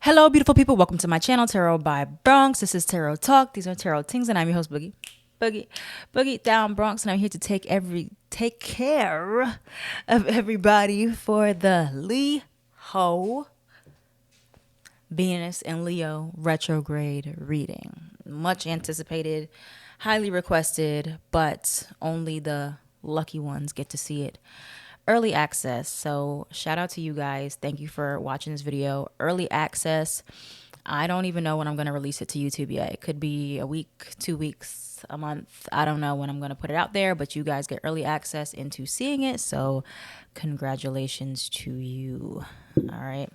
Hello, beautiful people. Welcome to my channel, Tarot by Bronx. This is Tarot Talk. These are Tarot Tings, and I'm your host, Boogie down Bronx, and I'm here to take care of everybody for the Leo Venus and Leo retrograde reading. Much anticipated, highly requested, but only the lucky ones get to see it. Early access. So shout out to you guys. Thank you for watching this video. Early access. I don't even know when I'm going to release it to YouTube yet. It could be a week, 2 weeks, a month. I don't know when I'm going to put it out there, but you guys get early access into seeing it. So congratulations to you. All right.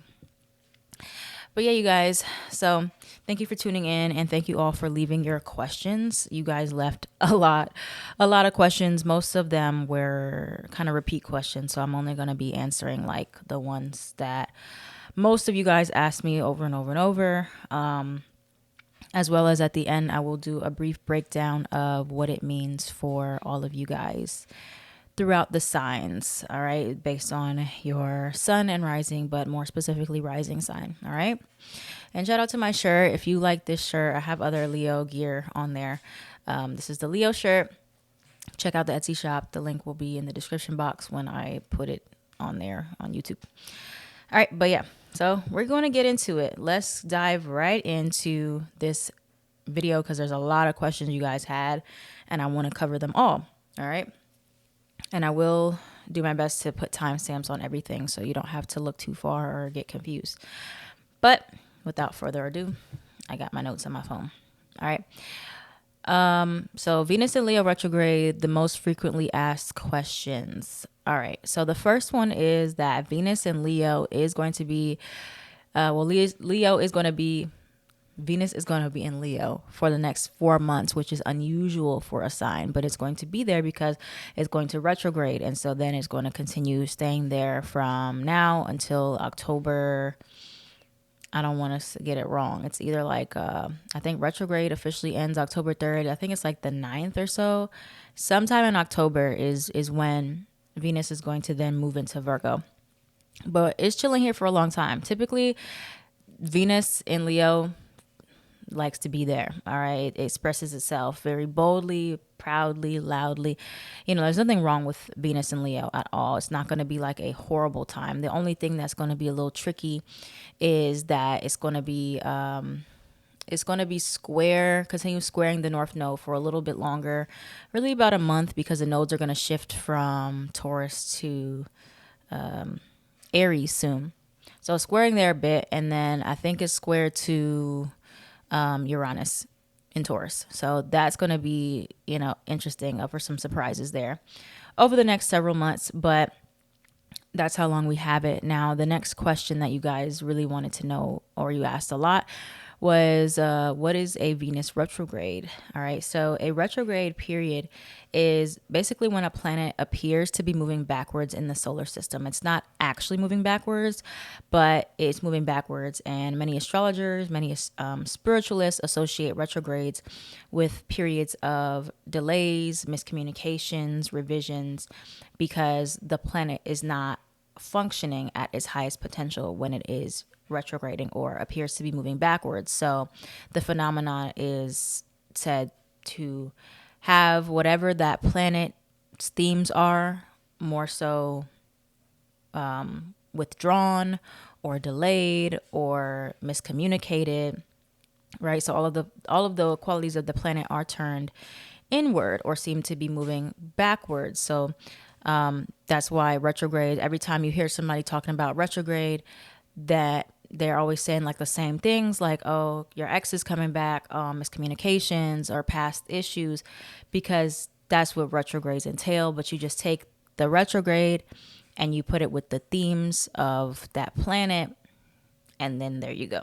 But yeah, you guys, so thank you for tuning in, and thank you all for leaving your questions. You guys left a lot of questions. Most of them were kind of repeat questions, so I'm only going to be answering like the ones that most of you guys asked me over and over and over. As well as at the end, I will do a brief breakdown of what it means for all of you guys throughout the signs, all right, based on your sun and rising, but more specifically rising sign, all right? And shout out to my shirt. If you like this shirt, I have other Leo gear on there. This is the Leo shirt. Check out the Etsy shop. The link will be in the description box when I put it on there on YouTube. All right, but yeah, so we're going to get into it. Let's dive right into this video because there's a lot of questions you guys had, and I want to cover them all, all right? And I will do my best to put timestamps on everything so you don't have to look too far or get confused. But without further ado, I got my notes on my phone. All right. So Venus and Leo retrograde, the most frequently asked questions. All right. So the first one is that Venus and Leo is going to be, Leo is going to be, Venus is going to be in Leo for the next 4 months, which is unusual for a sign, but it's going to be there because it's going to retrograde. And so then it's going to continue staying there from now until October. I don't want to get it wrong. It's either like, I think retrograde officially ends October 3rd. I think it's like the 9th or so. Sometime in October is when Venus is going to then move into Virgo. But it's chilling here for a long time. Typically, Venus in Leo likes to be there. All right. It expresses itself very boldly, proudly, loudly. You know, there's nothing wrong with Venus and Leo at all. It's not going to be like a horrible time. The only thing that's going to be a little tricky is that it's going to be continue squaring the North Node for a little bit longer, really about a month, because the nodes are going to shift from Taurus to Aries soon. So squaring there a bit, and then I think it's squared to Uranus in Taurus. So that's going to be, interesting, for some surprises there over the next several months, but that's how long we have it. Now, the next question that you guys really wanted to know, or you asked a lot, was what is a Venus retrograde? All right. So a retrograde period is basically when a planet appears to be moving backwards in the solar system. It's not actually moving backwards, but it's moving backwards. And many astrologers, many spiritualists associate retrogrades with periods of delays, miscommunications, revisions, because the planet is not functioning at its highest potential when it is retrograding or appears to be moving backwards. So the phenomenon is said to have whatever that planet's themes are more so withdrawn or delayed or miscommunicated, right? So all of the qualities of the planet are turned inward or seem to be moving backwards. So that's why retrograde, every time you hear somebody talking about retrograde, that they're always saying like the same things, like, oh, your ex is coming back, miscommunications or past issues, because that's what retrogrades entail. But you just take the retrograde and you put it with the themes of that planet, and then there you go.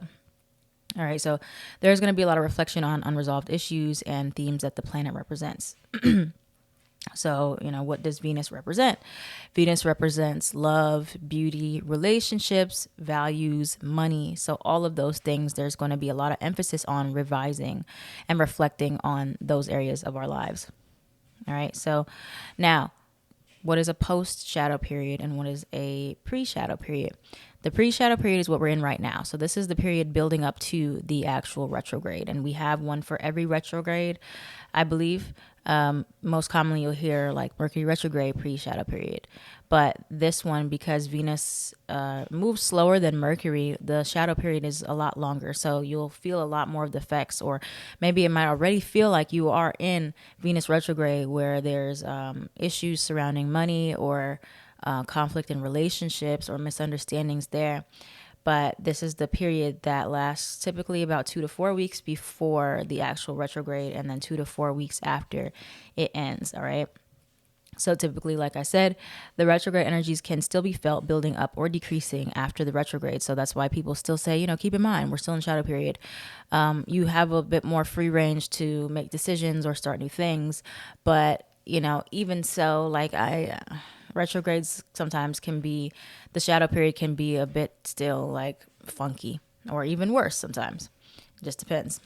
All right, so there's going to be a lot of reflection on unresolved issues and themes that the planet represents. So, what does Venus represent? Venus represents love, beauty, relationships, values, money. So all of those things, there's going to be a lot of emphasis on revising and reflecting on those areas of our lives. All right. So now, what is a post-shadow period and what is a pre-shadow period? The pre-shadow period is what we're in right now. So this is the period building up to the actual retrograde. And we have one for every retrograde, I believe. Most commonly you'll hear like Mercury retrograde, pre-shadow period. But this one, because Venus moves slower than Mercury, the shadow period is a lot longer. So you'll feel a lot more of the effects, or maybe it might already feel like you are in Venus retrograde, where there's issues surrounding money, or conflict in relationships, or misunderstandings there. But this is the period that lasts typically about 2 to 4 weeks before the actual retrograde, and then 2 to 4 weeks after it ends. All right. So typically, like I said, the retrograde energies can still be felt building up or decreasing after the retrograde. So that's why people still say, keep in mind, we're still in shadow period. You have a bit more free range to make decisions or start new things. But, even so, retrogrades sometimes the shadow period can be a bit still like funky, or even worse sometimes. It just depends.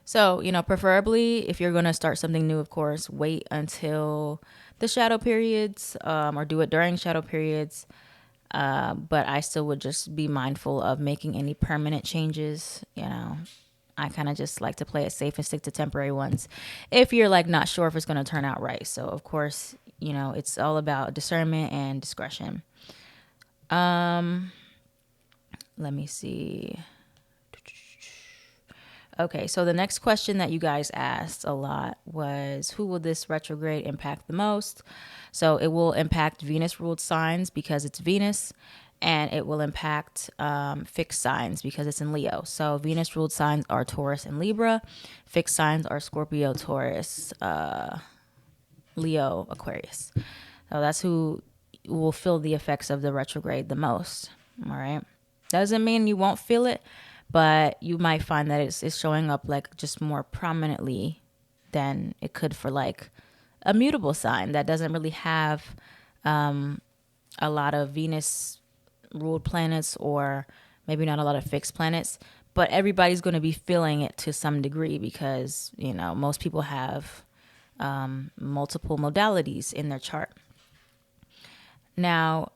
So, preferably if you're going to start something new, of course, wait until the shadow periods, or do it during shadow periods. But I still would just be mindful of making any permanent changes. I kind of just like to play it safe and stick to temporary ones if you're like not sure if it's going to turn out right. So, of course, it's all about discernment and discretion. Let me see. Okay, so the next question that you guys asked a lot was, who will this retrograde impact the most? So it will impact Venus-ruled signs because it's Venus, and it will impact fixed signs because it's in Leo. So Venus-ruled signs are Taurus and Libra. Fixed signs are Scorpio, Taurus, Leo, Aquarius. So that's who will feel the effects of the retrograde the most. All right. Doesn't mean you won't feel it, but you might find that it's showing up like just more prominently than it could for like a mutable sign that doesn't really have a lot of Venus ruled planets, or maybe not a lot of fixed planets, but everybody's going to be feeling it to some degree because, most people have multiple modalities in their chart. Now,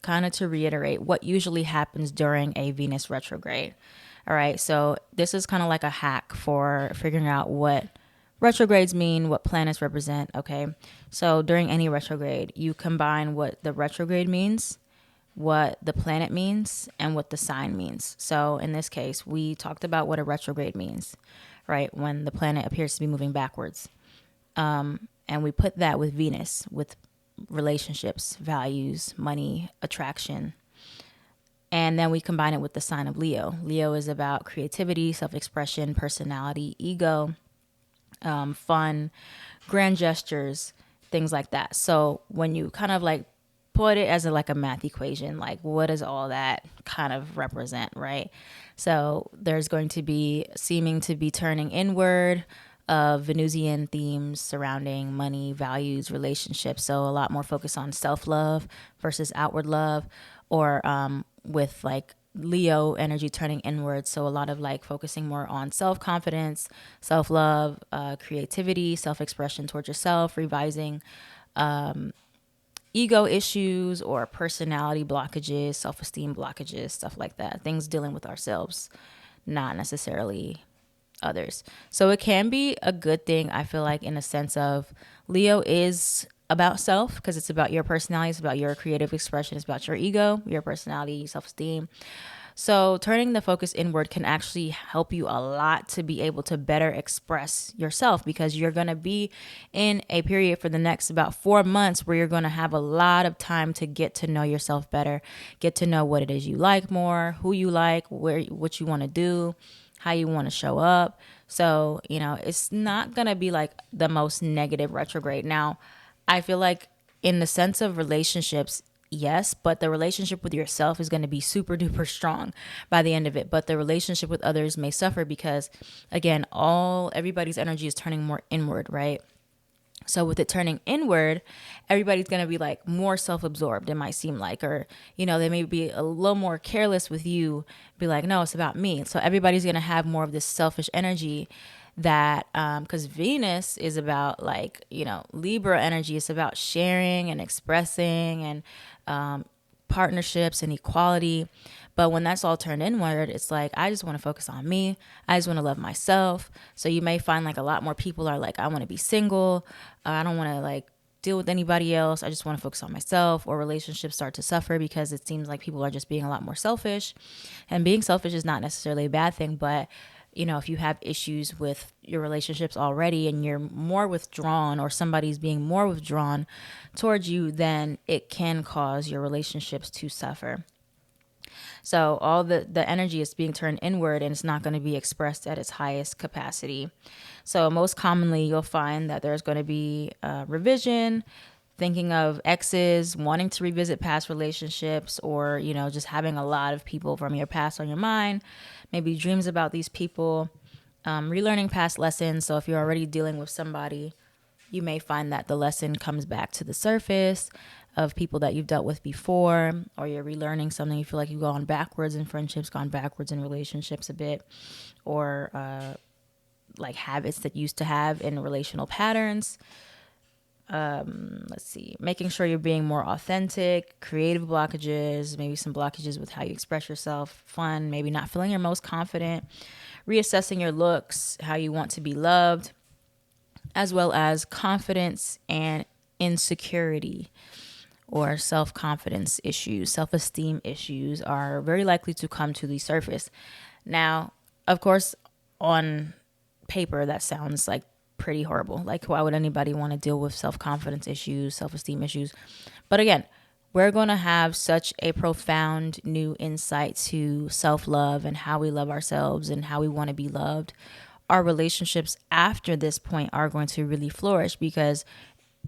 kind of to reiterate what usually happens during a Venus retrograde. All right, so this is kind of like a hack for figuring out what retrogrades mean, what planets represent. Okay, so during any retrograde, you combine what the retrograde means, what the planet means, and what the sign means. So in this case, we talked about what a retrograde means, right? When the planet appears to be moving backwards. And we put that with Venus, with relationships, values, money, attraction. And then we combine it with the sign of Leo. Leo is about creativity, self-expression, personality, ego, fun, grand gestures, things like that. So when you kind of like put it as a math equation, like what does all that kind of represent, right? So there's going to be seeming to be turning inward, of Venusian themes surrounding money, values, relationships. So a lot more focus on self-love versus outward love, or with like Leo energy turning inward. So a lot of like focusing more on self-confidence, self-love, creativity, self-expression towards yourself, revising ego issues or personality blockages, self-esteem blockages, stuff like that. Things dealing with ourselves, not necessarily others. So it can be a good thing, I feel like, in a sense of Leo is about self because it's about your personality, it's about your creative expression, it's about your ego, your personality, self-esteem. So turning the focus inward can actually help you a lot to be able to better express yourself, because you're going to be in a period for the next about 4 months where you're going to have a lot of time to get to know yourself better, get to know what it is you like more, who you like, what you want to do, how you want to show up. So, it's not going to be like the most negative retrograde. Now, I feel like in the sense of relationships, yes, but the relationship with yourself is going to be super duper strong by the end of it. But the relationship with others may suffer because, again, everybody's energy is turning more inward, right? So with it turning inward, everybody's going to be like more self-absorbed, it might seem like, or, they may be a little more careless with you, be like, no, it's about me. So everybody's going to have more of this selfish energy that, because Venus is about like, Libra energy is about sharing and expressing and partnerships and equality. But when that's all turned inward, it's like, I just want to focus on me. I just want to love myself. So you may find like a lot more people are like, I want to be single. I don't want to like deal with anybody else. I just want to focus on myself. Or relationships start to suffer because it seems like people are just being a lot more selfish. And being selfish is not necessarily a bad thing, but if you have issues with your relationships already and you're more withdrawn, or somebody's being more withdrawn towards you, then it can cause your relationships to suffer. So all the energy is being turned inward, and it's not going to be expressed at its highest capacity. So most commonly, you'll find that there's going to be revision, thinking of exes, wanting to revisit past relationships, or, just having a lot of people from your past on your mind, maybe dreams about these people, relearning past lessons. So if you're already dealing with somebody, you may find that the lesson comes back to the surface of people that you've dealt with before, or you're relearning something. You feel like you've gone backwards in friendships, gone backwards in relationships a bit, or like habits that you used to have in relational patterns. Let's see, making sure you're being more authentic, creative blockages, maybe some blockages with how you express yourself, fun, maybe not feeling your most confident, reassessing your looks, how you want to be loved, as well as confidence and insecurity or self-confidence issues, self-esteem issues are very likely to come to the surface. Now, of course, on paper, that sounds like pretty horrible. Like, why would anybody want to deal with self-confidence issues, self-esteem issues? But again, we're going to have such a profound new insight to self-love and how we love ourselves and how we want to be loved. Our relationships after this point are going to really flourish, because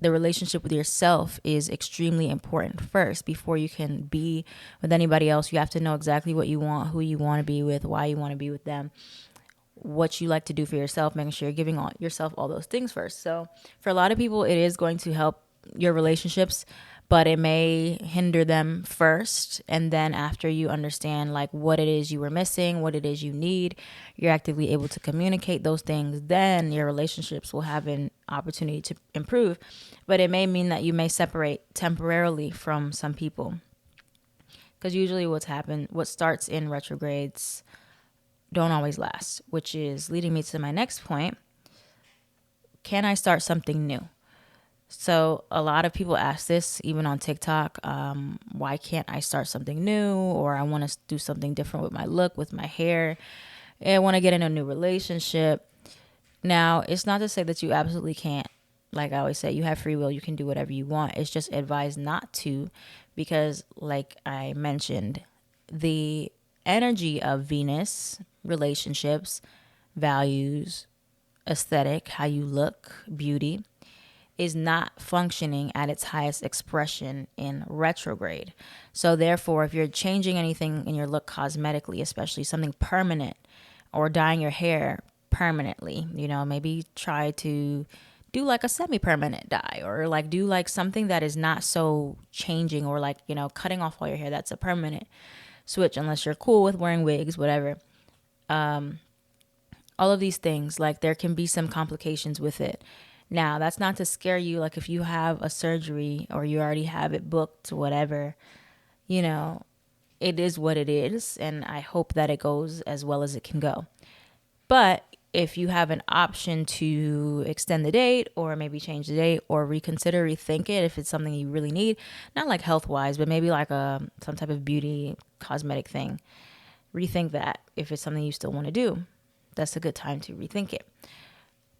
the relationship with yourself is extremely important first. Before you can be with anybody else, you have to know exactly what you want, who you want to be with, why you want to be with them, what you like to do for yourself, making sure you're giving yourself all those things first. So for a lot of people, it is going to help your relationships, but it may hinder them first. And then after you understand like what it is you were missing, what it is you need, you're actively able to communicate those things, then your relationships will have an opportunity to improve. But it may mean that you may separate temporarily from some people, because usually what starts in retrogrades don't always last, which is leading me to my next point. Can I start something new? So a lot of people ask this, even on TikTok, why can't I start something new? Or I want to do something different with my look, with my hair. I want to get in a new relationship. Now, it's not to say that you absolutely can't. Like I always say, you have free will. You can do whatever you want. It's just advised not to, because like I mentioned, the energy of Venus, relationships, values, aesthetic, how you look, beauty, is not functioning at its highest expression in retrograde. So therefore, if you're changing anything in your look cosmetically, especially something permanent, or dyeing your hair permanently, maybe try to do like a semi-permanent dye, or like do like something that is not so changing, or like, cutting off all your hair. That's a permanent switch, unless you're cool with wearing wigs, whatever. All of these things, like there can be some complications with it. Now, that's not to scare you. Like if you have a surgery or you already have it booked, whatever, it is what it is. And I hope that it goes as well as it can go. But if you have an option to extend the date, or maybe change the date, or reconsider, rethink it, if it's something you really need, not like health wise, but maybe like some type of beauty cosmetic thing, rethink that. If it's something you still want to do, that's a good time to rethink it.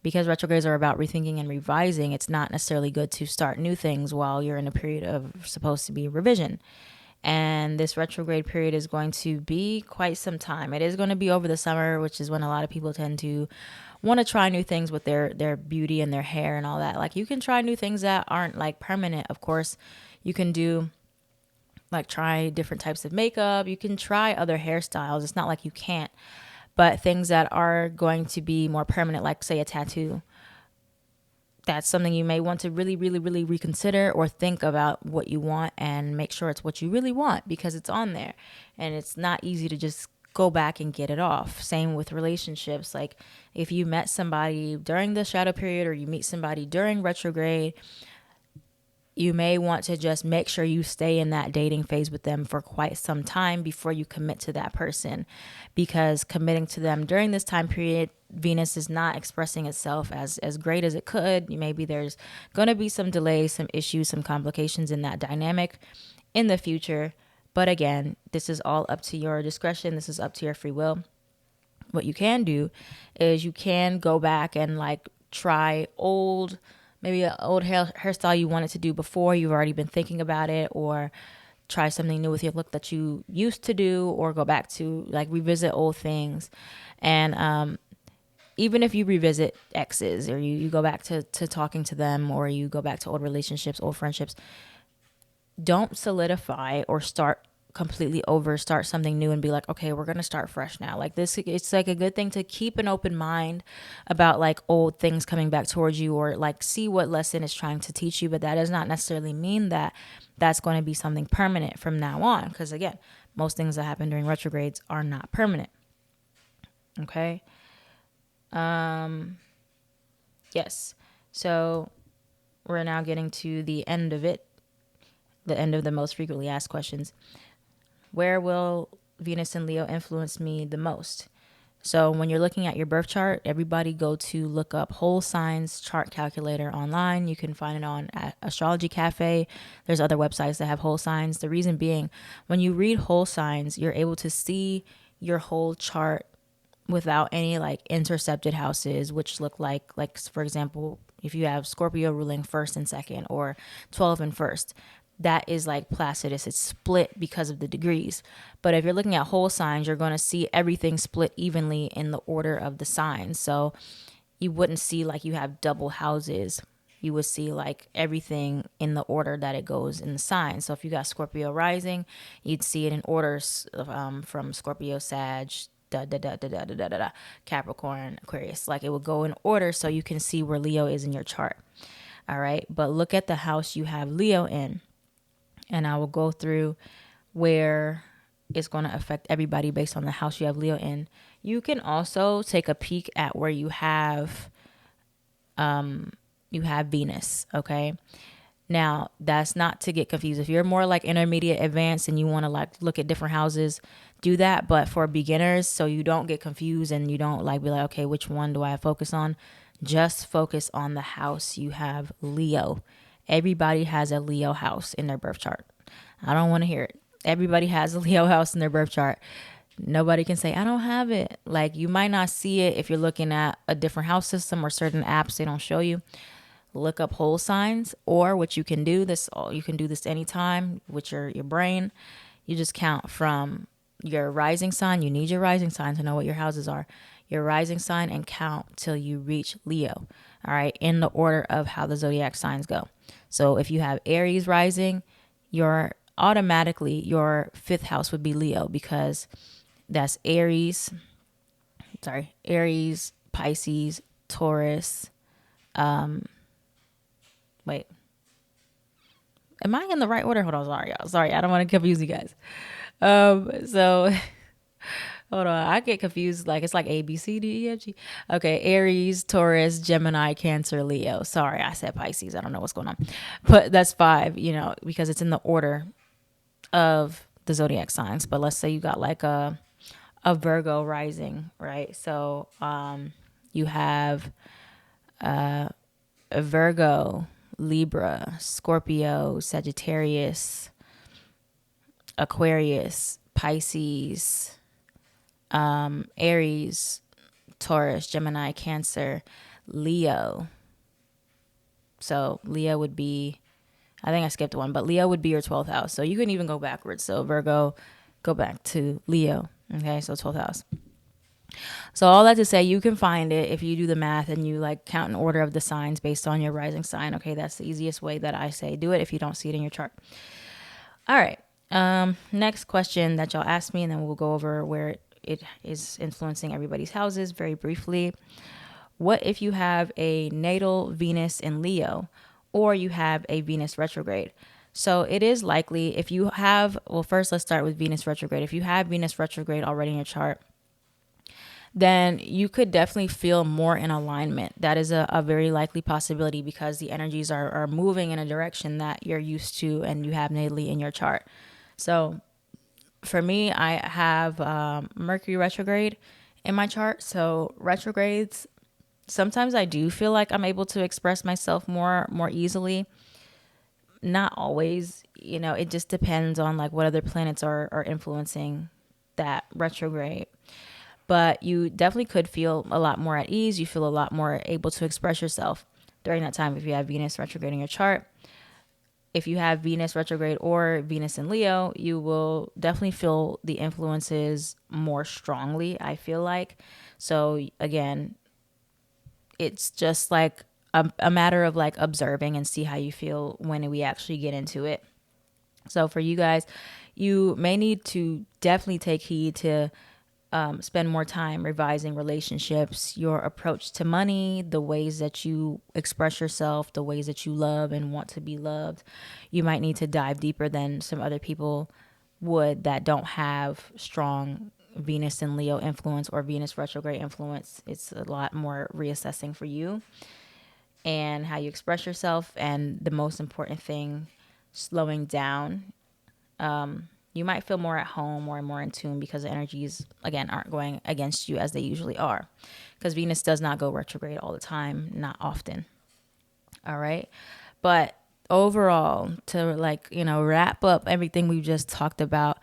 Because retrogrades are about rethinking and revising, it's not necessarily good to start new things while you're in a period of supposed to be revision. And this retrograde period is going to be quite some time. It is going to be over the summer, which is when a lot of people tend to want to try new things with their beauty and their hair and all that. Like you can try new things that aren't like permanent. Of course, you can do like try different types of makeup. You can try other hairstyles. It's not like you can't. But things that are going to be more permanent, like say a tattoo, that's something you may want to really, really, really reconsider, or think about what you want and make sure it's what you really want, because it's on there. And it's not easy to just go back and get it off. Same with relationships. Like if you met somebody during the shadow period or you meet somebody during retrograde, you may want to just make sure you stay in that dating phase with them for quite some time before you commit to that person, because committing to them during this time period, Venus is not expressing itself as great as it could. Maybe there's going to be some delays, some issues, some complications in that dynamic in the future. But again, this is all up to your discretion. This is up to your free will. What you can do is you can go back and like try maybe an old hairstyle you wanted to do before. You've already been thinking about it, or try something new with your look that you used to do, or go back to like revisit old things. And even if you revisit exes, or you go back to talking to them, or you go back to old relationships, old friendships, don't solidify or start something new and be like, okay, we're going to start fresh now. Like this, it's like a good thing to keep an open mind about like old things coming back towards you, or like see what lesson it's trying to teach you. But that does not necessarily mean that that's going to be something permanent from now on. Because again, most things that happen during retrogrades are not permanent. Okay. Yes. So we're now getting to the end of it. The end of the most frequently asked questions. Where will Venus and Leo influence me the most? So when you're looking at your birth chart, everybody go to look up whole signs chart calculator online. You can find it on Astrology Cafe. There's other websites that have whole signs. The reason being, when you read whole signs, you're able to see your whole chart without any like intercepted houses, which look like for example, if you have Scorpio ruling first and second, or 12 and first, that is like Placidus. It's split because of the degrees. But if you're looking at whole signs, you're going to see everything split evenly in the order of the signs. So you wouldn't see like you have double houses. You would see like everything in the order that it goes in the signs. So if you got Scorpio rising, you'd see it in orders from Scorpio, Sag, Capricorn, Aquarius. Like it would go in order so you can see where Leo is in your chart. All right. But look at the house you have Leo in. And I will go through where it's going to affect everybody based on the house you have Leo in. You can also take a peek at where you have Venus. Okay. Now, that's not to get confused. If you're more like intermediate advanced and you want to like look at different houses, do that. But for beginners, so you don't get confused and you don't like be like, okay, which one do I focus on? Just focus on the house you have Leo. Everybody has a Leo house in their birth chart. I don't want to hear it. Everybody has a Leo house in their birth chart. Nobody can say, I don't have it. Like you might not see it if you're looking at a different house system or certain apps, they don't show you. Look up whole signs, or what you can do you can do this anytime with your brain. You just count from your rising sign. You need your rising sign to know what your houses are. Your rising sign, and count till you reach Leo. All right. In the order of how the zodiac signs go. So if you have Aries rising, your fifth house would be Leo, because that's Aries, Pisces, Taurus. Wait, am I in the right order? Hold on. Sorry, y'all. Sorry. I don't want to confuse you guys. So hold on. I get confused. Like it's like A, B, C, D, E, F, G. Okay. Aries, Taurus, Gemini, Cancer, Leo. Sorry. I said Pisces. I don't know what's going on, but that's 5, because it's in the order of the zodiac signs. But let's say you got like a Virgo rising, right? So, you have, a Virgo, Libra, Scorpio, Sagittarius, Aquarius, Pisces, Aries, Taurus, Gemini, Cancer, Leo. So Leo would be, I think I skipped one, but Leo would be your 12th house. So you can even go backwards. So Virgo, go back to Leo. Okay, so 12th house. So all that to say, you can find it if you do the math and you like count in order of the signs based on your rising sign. Okay, that's the easiest way that I say do it if you don't see it in your chart. All right. Next question that y'all asked me, and then we'll go over where it is influencing everybody's houses very briefly. What if you have a natal Venus in Leo, or you have a Venus retrograde? So it is likely if you have, well, first let's start with Venus retrograde. If you have Venus retrograde already in your chart, then you could definitely feel more in alignment. That is a very likely possibility because the energies are moving in a direction that you're used to and you have natally in your chart. So for me, I have Mercury retrograde in my chart. So retrogrades, sometimes I do feel like I'm able to express myself more easily. Not always, it just depends on like what other planets are influencing that retrograde. But you definitely could feel a lot more at ease. You feel a lot more able to express yourself during that time if you have Venus retrograde in your chart. If you have Venus retrograde or Venus in Leo, you will definitely feel the influences more strongly, I feel like. So again, it's just like a matter of like observing and see how you feel when we actually get into it. So for you guys, you may need to definitely take heed to spend more time revising relationships, your approach to money, the ways that you express yourself, the ways that you love and want to be loved. You might need to dive deeper than some other people would that don't have strong Venus and Leo influence or Venus retrograde influence. It's a lot more reassessing for you and how you express yourself. And the most important thing, slowing down. You might feel more at home or more in tune because the energies, again, aren't going against you as they usually are. Because Venus does not go retrograde all the time, not often. All right. But overall, to wrap up everything we've just talked about,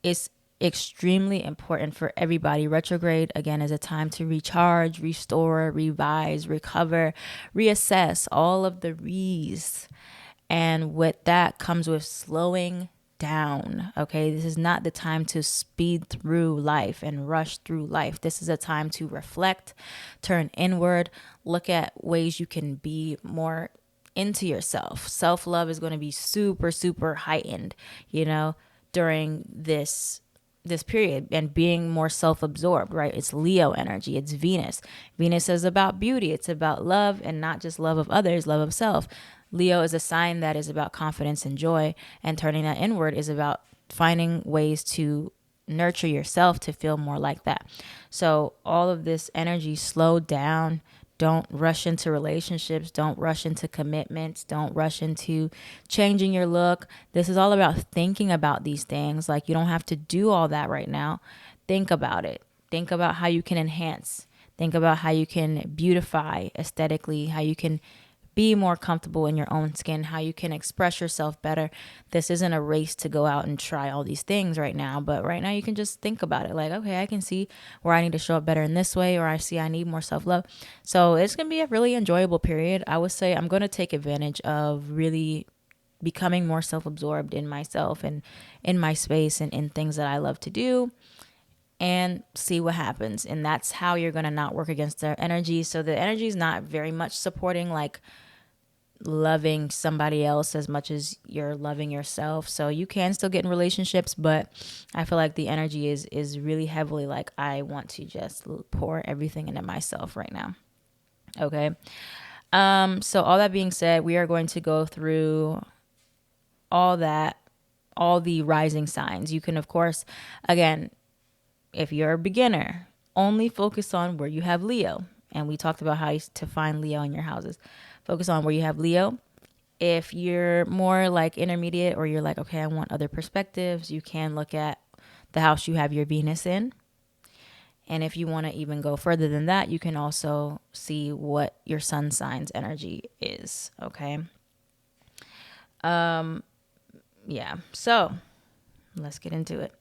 it's extremely important for everybody. Retrograde, again, is a time to recharge, restore, revise, recover, reassess, all of the re's. And with that comes with slowing down. Okay, this is not the time to speed through life and rush through life. This is a time to reflect, turn inward, look at ways you can be more into yourself. Self-love is going to be super, super heightened, during this period, and being more self-absorbed, right? It's Leo energy. It's Venus. Venus is about beauty. It's about love, and not just love of others, love of self. Leo is a sign that is about confidence and joy, and turning that inward is about finding ways to nurture yourself to feel more like that. So all of this energy, slow down. Don't rush into relationships. Don't rush into commitments. Don't rush into changing your look. This is all about thinking about these things. Like, you don't have to do all that right now. Think about it. Think about how you can enhance. Think about how you can beautify aesthetically, how you can be more comfortable in your own skin, how you can express yourself better. This isn't a race to go out and try all these things right now, but right now you can just think about it. Like, okay, I can see where I need to show up better in this way, or I see I need more self-love. So it's going to be a really enjoyable period. I would say I'm going to take advantage of really becoming more self-absorbed in myself and in my space and in things that I love to do, and see what happens. And that's how you're going to not work against their energy. So the energy is not very much supporting like loving somebody else as much as you're loving yourself. So you can still get in relationships, but I feel like the energy is really heavily like, I want to just pour everything into myself right now. Okay. So all that being said, we are going to go through all the rising signs. You can, of course, again, if you're a beginner, only focus on where you have Leo. And we talked about how to find Leo in your houses. Focus on where you have Leo. If you're more like intermediate, or you're like, okay, I want other perspectives, you can look at the house you have your Venus in. And if you want to even go further than that, you can also see what your sun sign's energy is. Okay. Yeah. So let's get into it.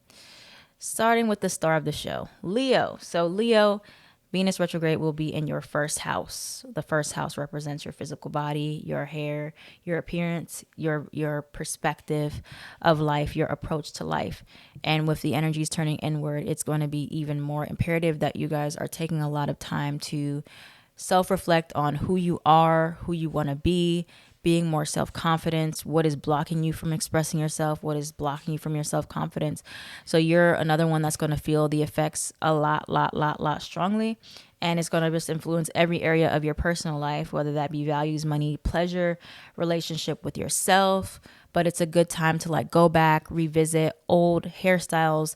Starting with the star of the show, Leo. So Leo, Venus retrograde will be in your first house. The first house represents your physical body, your hair, your appearance, your perspective of life, your approach to life. And with the energies turning inward, it's going to be even more imperative that you guys are taking a lot of time to self-reflect on who you are, who you want to be, being more self-confident, what is blocking you from expressing yourself, what is blocking you from your self-confidence. So you're another one that's going to feel the effects a lot strongly. And it's going to just influence every area of your personal life, whether that be values, money, pleasure, relationship with yourself, but it's a good time to like go back, revisit old hairstyles,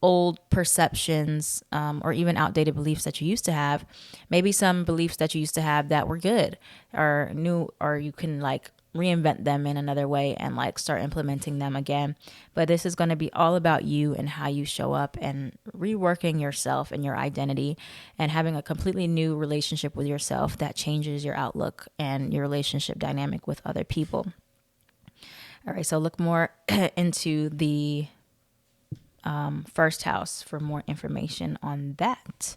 old perceptions, or even outdated beliefs that you used to have. Maybe some beliefs that you used to have that were good or new, or you can like reinvent them in another way and like start implementing them again. But this is going to be all about you and how you show up and reworking yourself and your identity and having a completely new relationship with yourself that changes your outlook and your relationship dynamic with other people. All right, so look more into the first house for more information on that.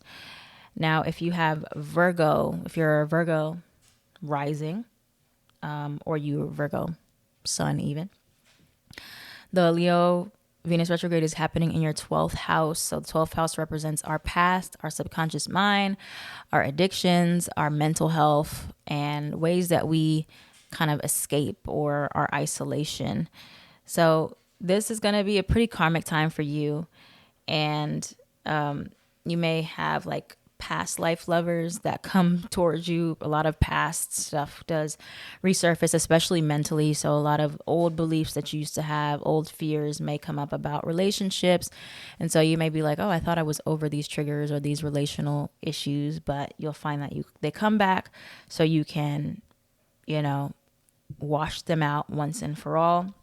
Now, if you have Virgo, if you're a Virgo rising, or you Virgo sun even, the Leo Venus retrograde is happening in your 12th house. So the 12th house represents our past, our subconscious mind, our addictions, our mental health, and ways that we kind of escape or our isolation. So this is going to be a pretty karmic time for you. And you may have like past life lovers that come towards you. A lot of past stuff does resurface, especially mentally. So a lot of old beliefs that you used to have, old fears may come up about relationships. And so you may be like, oh, I thought I was over these triggers or these relational issues, but you'll find that they come back so you can, wash them out once and for all.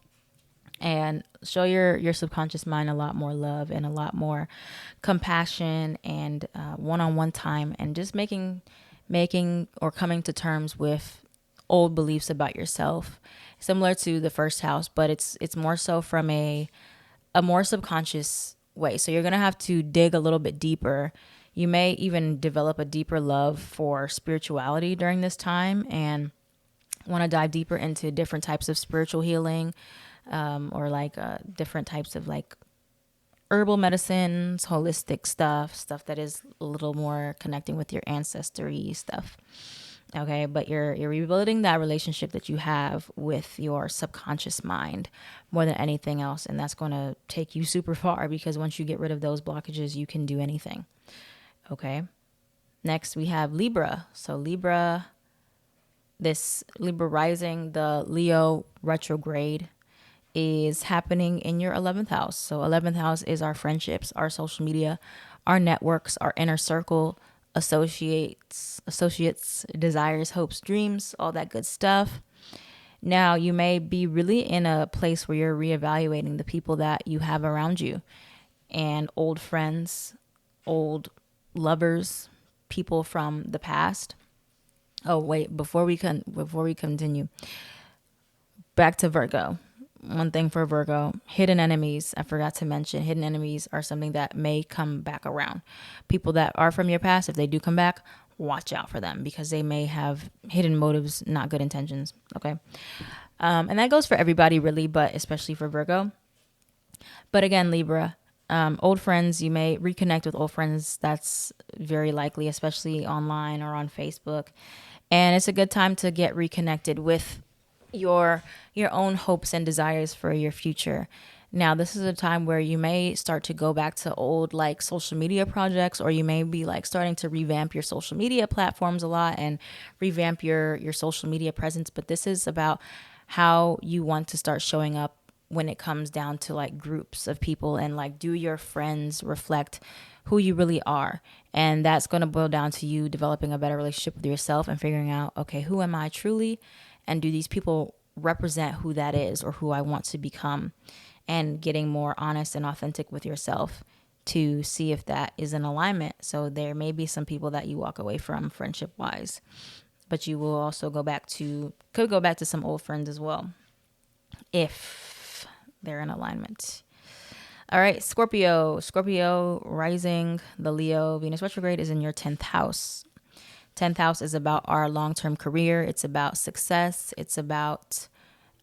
And show your subconscious mind a lot more love and a lot more compassion and one-on-one time, and just making or coming to terms with old beliefs about yourself, similar to the first house, but it's more so from a more subconscious way. So you're gonna have to dig a little bit deeper. You may even develop a deeper love for spirituality during this time and want to dive deeper into different types of spiritual healing. Or like different types of like herbal medicines, holistic stuff that is a little more connecting with your ancestry stuff. Okay, but you're rebuilding that relationship that you have with your subconscious mind more than anything else, and that's going to take you super far, because once you get rid of those blockages, you can do anything. Okay. Next, we have Libra. So Libra rising, the Leo retrograde is happening in your 11th house. So 11th house is our friendships, our social media, our networks, our inner circle, associates, desires, hopes, dreams, all that good stuff. Now, you may be really in a place where you're reevaluating the people that you have around you, and old friends, old lovers, people from the past. Oh, wait, before we continue, back to Virgo. One thing for Virgo, hidden enemies. I forgot to mention, hidden enemies are something that may come back around. People that are from your past, if they do come back, watch out for them, because they may have hidden motives, not good intentions. Okay. And that goes for everybody really, but especially for Virgo. But again, Libra, old friends, you may reconnect with old friends. That's very likely, especially online or on Facebook. And it's a good time to get reconnected with your own hopes and desires for your future. Now, this is a time where you may start to go back to old like social media projects, or you may be like starting to revamp your social media platforms a lot and revamp your social media presence. But this is about how you want to start showing up when it comes down to like groups of people, and like, do your friends reflect who you really are? And that's going to boil down to you developing a better relationship with yourself and figuring out, okay, who am I truly? And do these people represent who that is, or who I want to become? And getting more honest and authentic with yourself to see if that is in alignment. So there may be some people that you walk away from friendship wise, but you will also could go back to some old friends as well, if they're in alignment. All right, Scorpio rising, the Leo Venus retrograde is in your 10th house. 10th house is about our long-term career. It's about success. It's about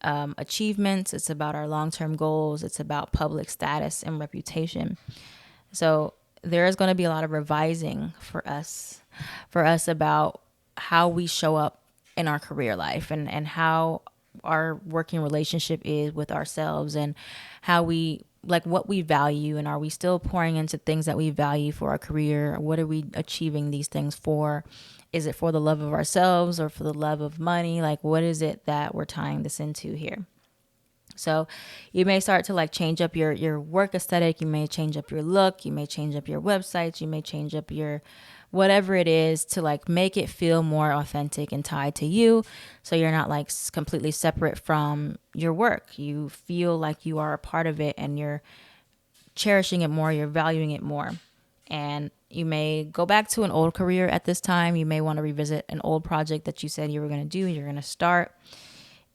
achievements. It's about our long-term goals. It's about public status and reputation. So there is going to be a lot of revising for us about how we show up in our career life, and how our working relationship is with ourselves, and how we like what we value, and are we still pouring into things that we value for our career? What are we achieving these things for? Is it for the love of ourselves or for the love of money? Like, what is it that we're tying this into here? So you may start to like change up your work aesthetic. You may change up your look. You may change up your websites. You may change up your whatever it is to like make it feel more authentic and tied to you. So you're not like completely separate from your work. You feel like you are a part of it and you're cherishing it more. You're valuing it more. And you may go back to an old career at this time. You may want to revisit an old project that you said you were going to do, you're going to start,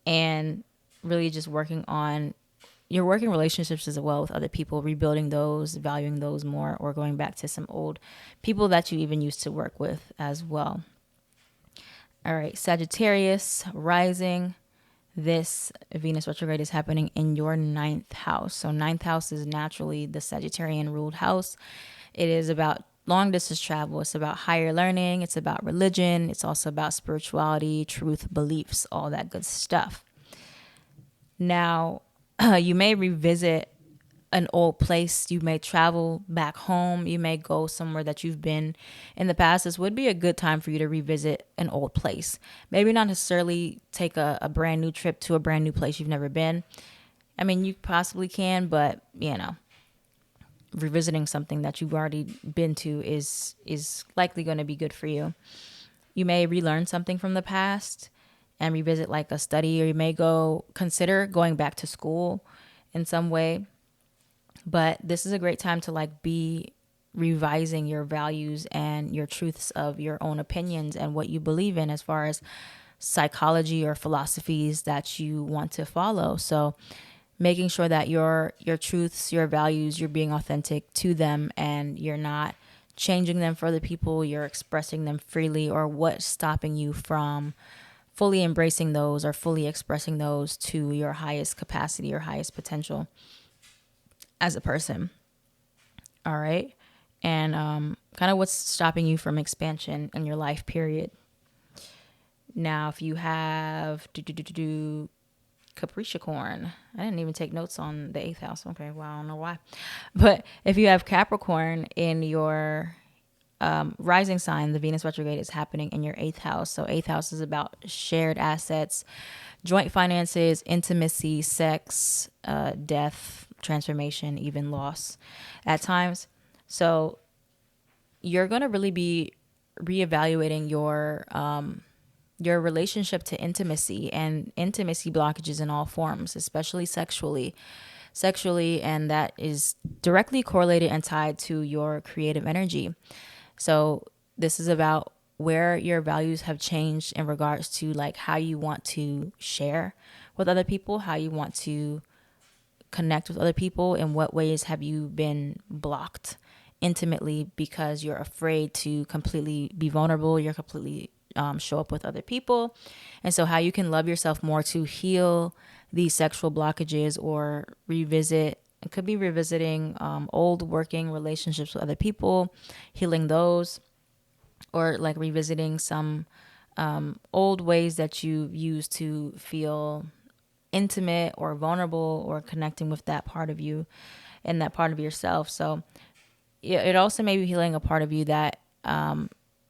and really just working on your working relationships as well with other people, rebuilding those, valuing those more, or going back to some old people that you even used to work with as well. All right, Sagittarius rising. This Venus retrograde is happening in your ninth house. So ninth house is naturally the Sagittarian ruled house. It is about long distance travel. It's about higher learning. It's about religion. It's also about spirituality, truth, beliefs, all that good stuff. Now, you may revisit an old place. You may travel back home. You may go somewhere that you've been in the past. This would be a good time for you to revisit an old place. Maybe not necessarily take a brand new trip to a brand new place you've never been. I mean, you possibly can, but revisiting something that you've already been to is likely going to be good for you. You may relearn something from the past and revisit like a study, or you may consider going back to school in some way. But this is a great time to like be revising your values and your truths of your own opinions and what you believe in as far as psychology or philosophies that you want to follow. So making sure that your truths, your values, you're being authentic to them and you're not changing them for other people, you're expressing them freely, or what's stopping you from fully embracing those or fully expressing those to your highest capacity or highest potential as a person. All right. And kind of what's stopping you from expansion in your life period. Now, if you have Capricorn, I didn't even take notes on the 8th house. Okay, well, I don't know why. But if you have Capricorn in your rising sign, the Venus retrograde is happening in your 8th house. So 8th house is about shared assets, joint finances, intimacy, sex, death, transformation, even loss at times. So you're going to really be reevaluating your relationship to intimacy and intimacy blockages in all forms, especially sexually, and that is directly correlated and tied to your creative energy. So this is about where your values have changed in regards to like how you want to share with other people, how you want to connect with other people. In what ways have you been blocked intimately because you're afraid to completely be vulnerable, you're completely show up with other people. And so how you can love yourself more to heal these sexual blockages, or revisit, it could be revisiting old working relationships with other people, healing those, or like revisiting some old ways that you used to feel intimate or vulnerable, or connecting with that part of you and that part of yourself. So it also may be healing a part of you that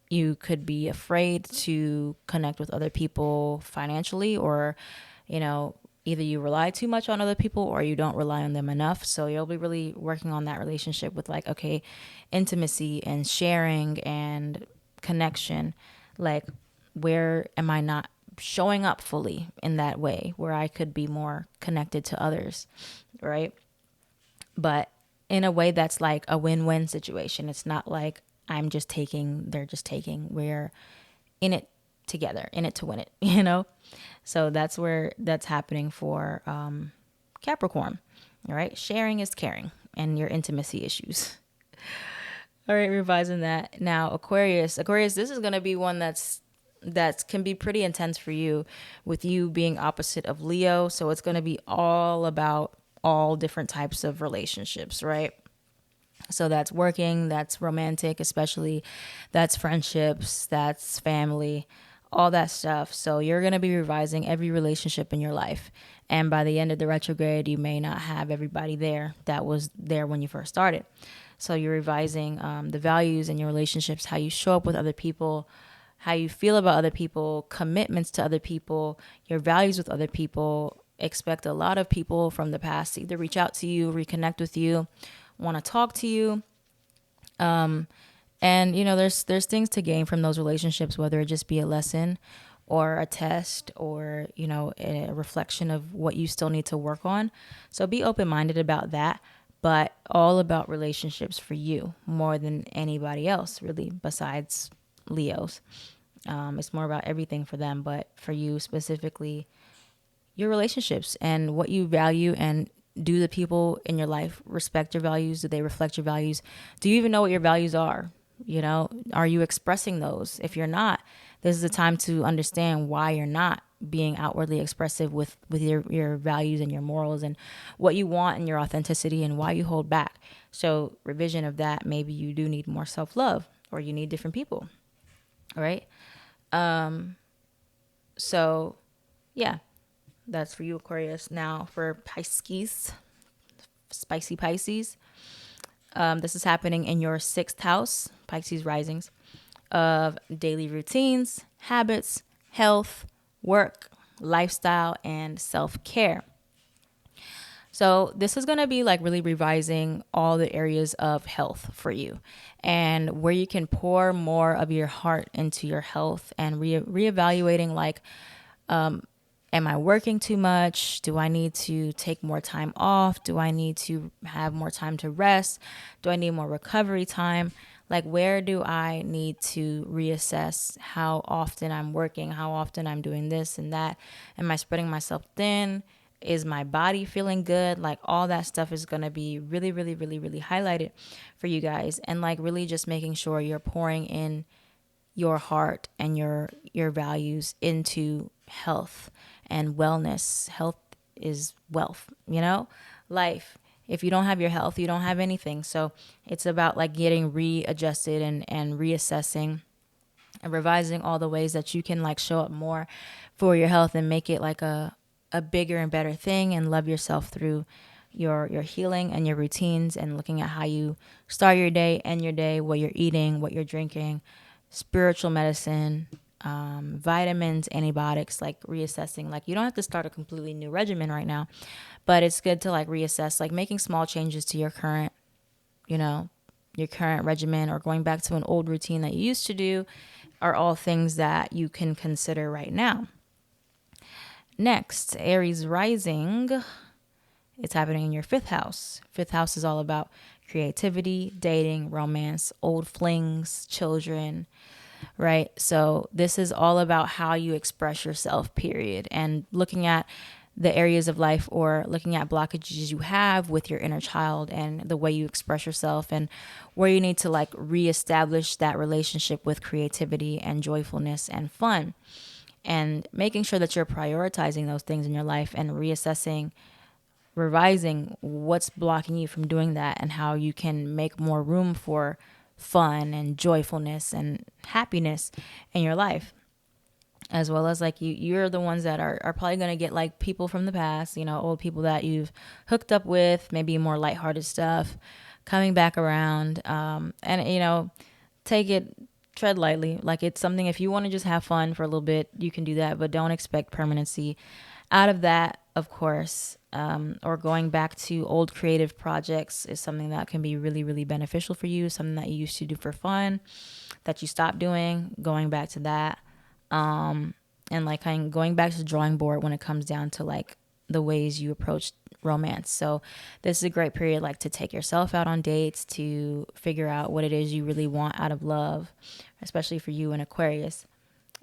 you could be afraid to connect with other people financially, or, either you rely too much on other people or you don't rely on them enough. So you'll be really working on that relationship with like, okay, intimacy and sharing and connection. Like, where am I not showing up fully in that way where I could be more connected to others, right? But in a way that's like a win-win situation. It's not like I'm just taking, they're just taking. We're in it together, in it to win it, So that's where that's happening for Capricorn, all right? Sharing is caring, and your intimacy issues. All right, revising that. Now, Aquarius, this is going to be one that can be pretty intense for you, with you being opposite of Leo. So it's going to be all about all different types of relationships, right? So that's working, that's romantic, especially that's friendships, that's family, all that stuff. So you're going to be revising every relationship in your life. And by the end of the retrograde, you may not have everybody there that was there when you first started. So you're revising the values in your relationships, how you show up with other people, how you feel about other people, commitments to other people, your values with other people, expect a lot of people from the past to either reach out to you, reconnect with you, want to talk to you. And there's things to gain from those relationships, whether it just be a lesson or a test or, a reflection of what you still need to work on. So be open-minded about that, but all about relationships for you more than anybody else, really, besides Leos. It's more about everything for them, but for you specifically, your relationships and what you value. And do the people in your life respect your values? Do they reflect your values? Do you even know what your values are? Are you expressing those? If you're not, this is the time to understand why you're not being outwardly expressive with your values and your morals and what you want and your authenticity and why you hold back. So revision of that, maybe you do need more self-love or you need different people. All right. So yeah, that's for you, Aquarius. Now for Pisces, spicy Pisces. This is happening in your 6th house, Pisces risings, of daily routines, habits, health, work, lifestyle, and self-care. So this is going to be like really revising all the areas of health for you and where you can pour more of your heart into your health and reevaluating like, am I working too much? Do I need to take more time off? Do I need to have more time to rest? Do I need more recovery time? Like, where do I need to reassess how often I'm working, how often I'm doing this and that? Am I spreading myself thin? Is my body feeling good? Like, all that stuff is going to be really, really, really, really highlighted for you guys. And like really just making sure you're pouring in your heart and your values into health and wellness. Health is wealth, life. If you don't have your health, you don't have anything. So it's about like getting readjusted and reassessing and revising all the ways that you can like show up more for your health and make it like a bigger and better thing, and love yourself through your healing and your routines, and looking at how you start your day, end your day, what you're eating, what you're drinking, spiritual medicine, vitamins, antibiotics, like reassessing. Like, you don't have to start a completely new regimen right now, but it's good to like reassess, like making small changes to your current regimen, or going back to an old routine that you used to do, are all things that you can consider right now. Next, Aries rising. It's happening in your 5th house. 5th house is all about creativity, dating, romance, old flings, children, right? So this is all about how you express yourself, period. And looking at the areas of life, or looking at blockages you have with your inner child and the way you express yourself, and where you need to like reestablish that relationship with creativity and joyfulness and fun, and making sure that you're prioritizing those things in your life and reassessing, revising what's blocking you from doing that, and how you can make more room for fun and joyfulness and happiness in your life. As well as like you're the ones that are probably going to get like people from the past, old people that you've hooked up with, maybe more lighthearted stuff coming back around. And take it, tread lightly. Like, it's something, if you want to just have fun for a little bit, you can do that, but don't expect permanency out of that, of course. Or going back to old creative projects is something that can be really, really beneficial for you. Something that you used to do for fun that you stopped doing, going back to that. And like kind of going back to the drawing board when it comes down to like the ways you approach romance. So this is a great period like to take yourself out on dates, to figure out what it is you really want out of love, especially for you in Aquarius,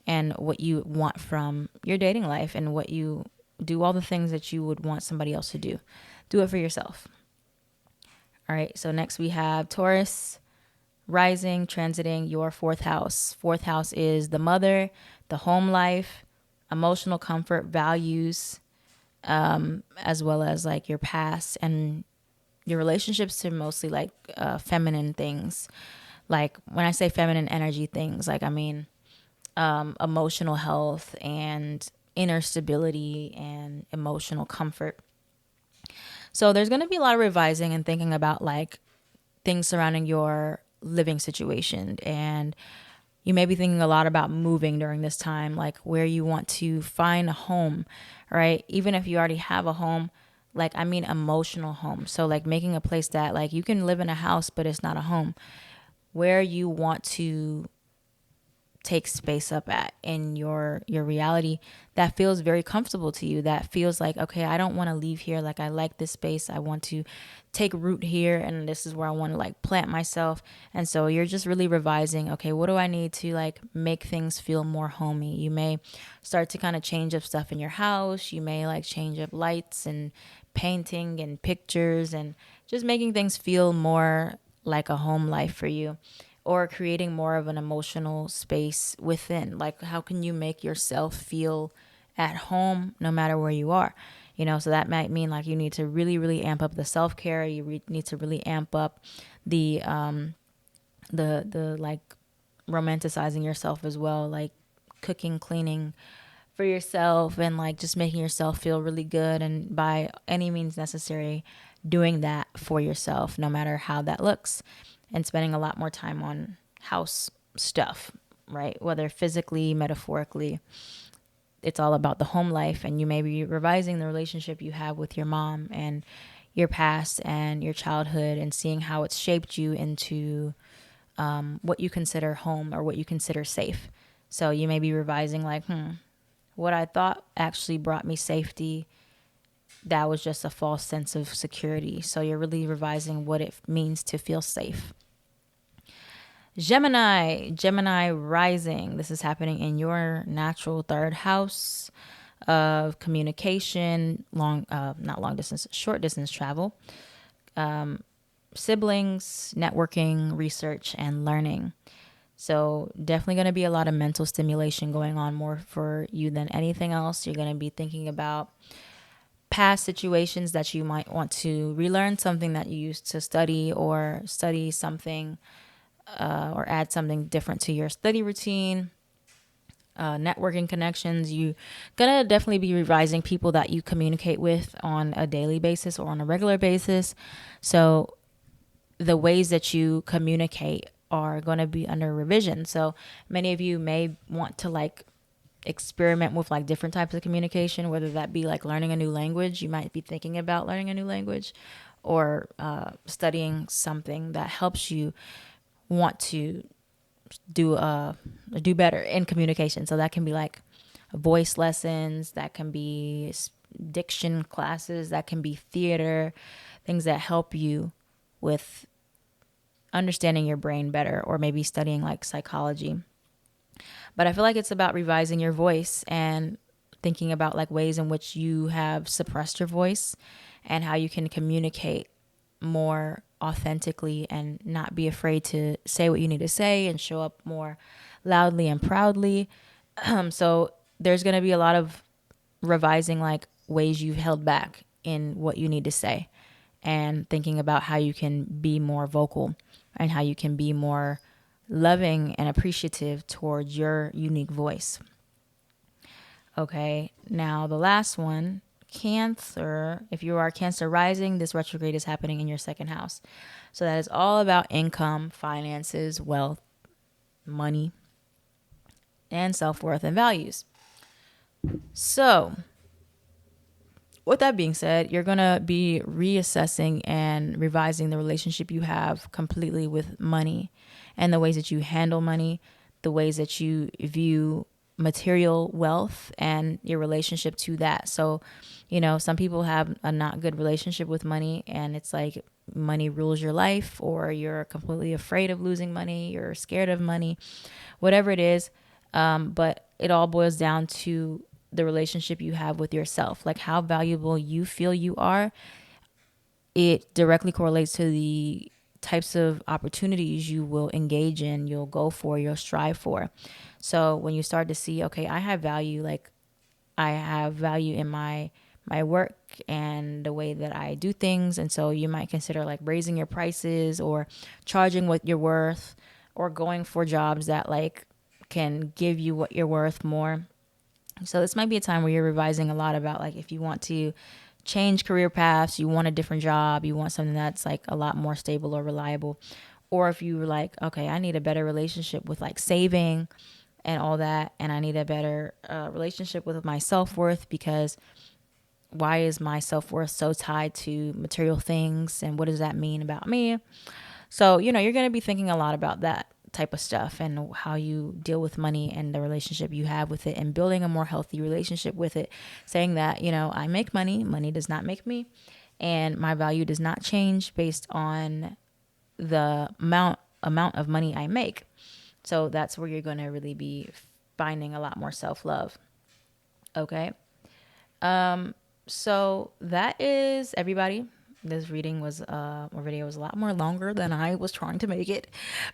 and what you want from your dating life, and what you do, all the things that you would want somebody else to do. Do it for yourself. All right, so next we have Taurus rising, transiting your 4th house. 4th house is the mother, the home life, emotional comfort, values, as well as like your past and your relationships to mostly like feminine things. Like, when I say feminine energy things, like I mean emotional health and inner stability and emotional comfort. So there's going to be a lot of revising and thinking about like things surrounding your living situation, and you may be thinking a lot about moving during this time, like where you want to find a home, right? Even if you already have a home, like I mean emotional home. So like making a place that like you can live in a house, but it's not a home, where you want to take space up at in your reality that feels very comfortable to you, that feels like, okay, I don't want to leave here. Like I like this space, I want to take root here, and this is where I want to like plant myself. And so you're just really revising, okay, what do I need to like make things feel more homey? You may start to kind of change up stuff in your house. You may like change up lights and painting and pictures and just making things feel more like a home life for you, or creating more of an emotional space within. Like, how can you make yourself feel at home no matter where you are? You know, so that might mean like you need to really, really amp up the self care. You need to really amp up the like romanticizing yourself as well, like cooking, cleaning for yourself, and like just making yourself feel really good. And by any means necessary, doing that for yourself, no matter how that looks, and spending a lot more time on house stuff, right? Whether physically, metaphorically, it's all about the home life. And you may be revising the relationship you have with your mom and your past and your childhood, and seeing how it's shaped you into what you consider home or what you consider safe. So you may be revising like, what I thought actually brought me safety, that was just a false sense of security. So you're really revising what it means to feel safe. Gemini rising. This is happening in your natural third house of communication, not long distance, short distance travel, siblings, networking, research, and learning. So definitely going to be a lot of mental stimulation going on more for you than anything else. You're going to be thinking about past situations that you might want to relearn something that you used to study, or study something or add something different to your study routine. Networking connections. You're going to definitely be revising people that you communicate with on a daily basis or on a regular basis. So the ways that you communicate are going to be under revision. So many of you may want to like experiment with like different types of communication, whether that be like learning a new language. You might be thinking about learning a new language, or studying something that helps you want to do better in communication. So that can be like voice lessons, that can be diction classes, that can be theater, things that help you with understanding your brain better, or maybe studying like psychology. But I feel like it's about revising your voice and thinking about like ways in which you have suppressed your voice, and how you can communicate more authentically and not be afraid to say what you need to say, and show up more loudly and proudly. So there's going to be a lot of revising like ways you've held back in what you need to say, and thinking about how you can be more vocal, and how you can be more loving and appreciative towards your unique voice. Okay, now the last one, Cancer. If you are Cancer rising, this retrograde is happening in your second house. So that is all about income, finances, wealth, money, and self-worth and values. So with that being said, you're going to be reassessing and revising the relationship you have completely with money, and the ways that you handle money, the ways that you view material wealth and your relationship to that. So, you know, some people have a not good relationship with money, and it's like money rules your life, or you're completely afraid of losing money, you're scared of money, whatever it is. But it all boils down to the relationship you have with yourself, like how valuable you feel you are. It directly correlates to the types of opportunities you will engage in, you'll go for, you'll strive for. So when you start to see, okay, I have value, like I have value in my work and the way that I do things. And so you might consider like raising your prices, or charging what you're worth, or going for jobs that like can give you what you're worth more. So this might be a time where you're revising a lot about like if you want to change career paths, you want a different job, you want something that's like a lot more stable or reliable. Or if you were like, okay, I need a better relationship with like saving, and all that. And I need a better relationship with my self-worth, because why is my self-worth so tied to material things, and what does that mean about me? So, you're going to be thinking a lot about that type of stuff, and how you deal with money and the relationship you have with it, and building a more healthy relationship with it, saying that, I make money, money does not make me, and my value does not change based on the amount of money I make. So that's where you're going to really be finding a lot more self-love. Okay. So that is everybody. This reading was, or video was a lot more longer than I was trying to make it,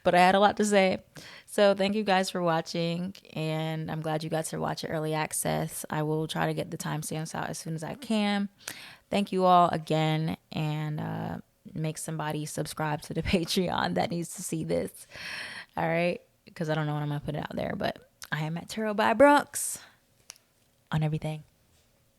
but I had a lot to say. So thank you guys for watching, and I'm glad you got to watch it early access. I will try to get the timestamps out as soon as I can. Thank you all again, and make somebody subscribe to the Patreon that needs to see this. All right, because I don't know when I'm gonna put it out there, but I am at Tarot by Bronx on everything.